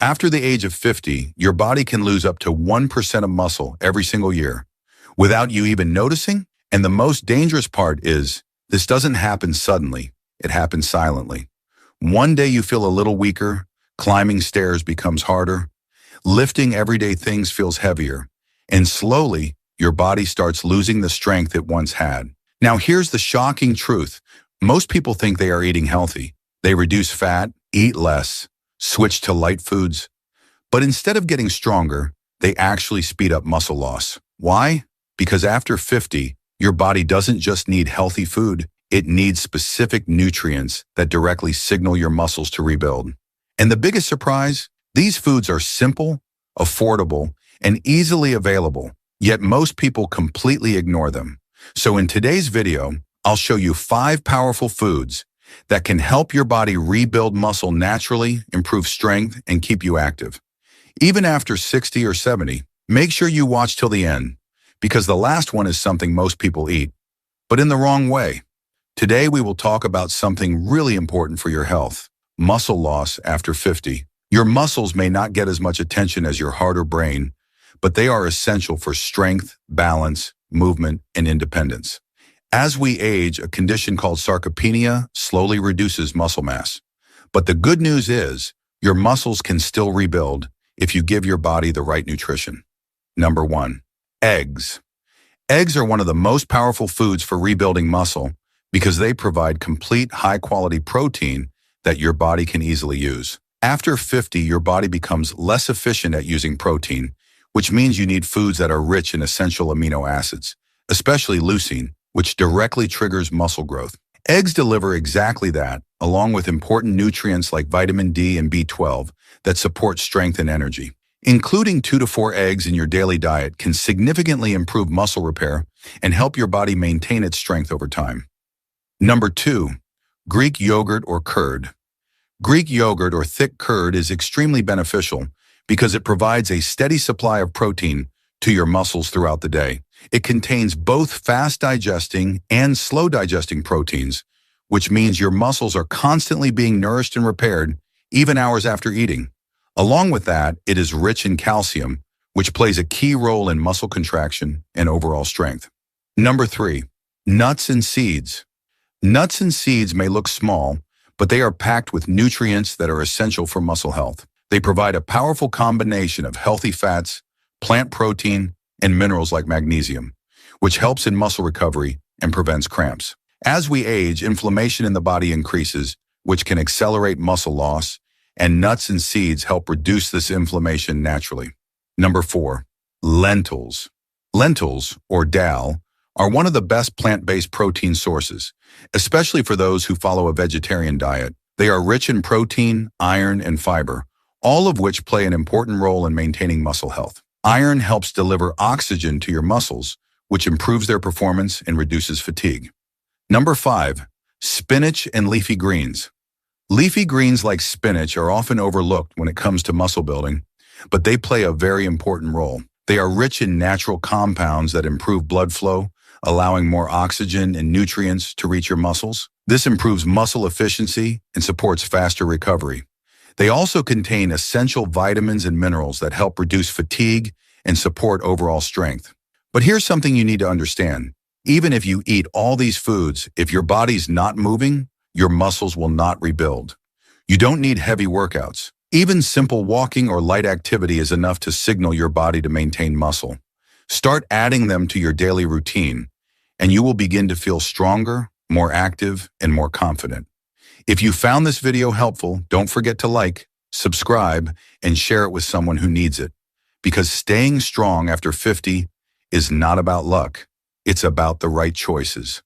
After the age of 50, your body can lose up to 1% of muscle every single year without you even noticing. And the most dangerous part is this doesn't happen suddenly. It happens silently. One day you feel a little weaker, climbing stairs becomes harder, lifting everyday things feels heavier, and slowly your body starts losing the strength it once had. Now here's the shocking truth. Most people think they are eating healthy. They reduce fat, eat less, switch to light foods. But instead of getting stronger, they actually speed up muscle loss. Why? Because after 50, your body doesn't just need healthy food, it needs specific nutrients that directly signal your muscles to rebuild. And the biggest surprise? These foods are simple, affordable, and easily available, yet most people completely ignore them. So in today's video, I'll show you 5 powerful foods that can help your body rebuild muscle naturally, improve strength, and keep you active. Even after 60 or 70, make sure you watch till the end, because the last one is something most people eat, but in the wrong way. Today we will talk about something really important for your health: muscle loss after 50. Your muscles may not get as much attention as your heart or brain, but they are essential for strength, balance, movement, and independence. As we age, a condition called sarcopenia slowly reduces muscle mass. But the good news is, your muscles can still rebuild if you give your body the right nutrition. Number 1. Eggs. Eggs are one of the most powerful foods for rebuilding muscle because they provide complete, high-quality protein that your body can easily use. After 50, your body becomes less efficient at using protein, which means you need foods that are rich in essential amino acids, especially leucine, which directly triggers muscle growth. Eggs deliver exactly that, along with important nutrients like vitamin D and B12 that support strength and energy. Including 2 to 4 eggs in your daily diet can significantly improve muscle repair and help your body maintain its strength over time. Number 2. Greek yogurt or curd. Greek yogurt or thick curd is extremely beneficial because it provides a steady supply of protein to your muscles throughout the day. It contains both fast-digesting and slow-digesting proteins, which means your muscles are constantly being nourished and repaired even hours after eating. Along with that, it is rich in calcium, which plays a key role in muscle contraction and overall strength. Number 3. Nuts and seeds. Nuts and seeds may look small, but they are packed with nutrients that are essential for muscle health. They provide a powerful combination of healthy fats, plant protein, and minerals like magnesium, which helps in muscle recovery and prevents cramps. As we age, inflammation in the body increases, which can accelerate muscle loss, and nuts and seeds help reduce this inflammation naturally. Number 4. Lentils. Lentils, or dal, are one of the best plant-based protein sources, especially for those who follow a vegetarian diet. They are rich in protein, iron, and fiber, all of which play an important role in maintaining muscle health. Iron helps deliver oxygen to your muscles, which improves their performance and reduces fatigue. Number 5. Spinach and leafy greens. Leafy greens like spinach are often overlooked when it comes to muscle building, but they play a very important role. They are rich in natural compounds that improve blood flow, allowing more oxygen and nutrients to reach your muscles. This improves muscle efficiency and supports faster recovery. They also contain essential vitamins and minerals that help reduce fatigue and support overall strength. But here's something you need to understand. Even if you eat all these foods, if your body's not moving, your muscles will not rebuild. You don't need heavy workouts. Even simple walking or light activity is enough to signal your body to maintain muscle. Start adding them to your daily routine, and you will begin to feel stronger, more active, and more confident. If you found this video helpful, don't forget to like, subscribe, and share it with someone who needs it. Because staying strong after 50 is not about luck. It's about the right choices.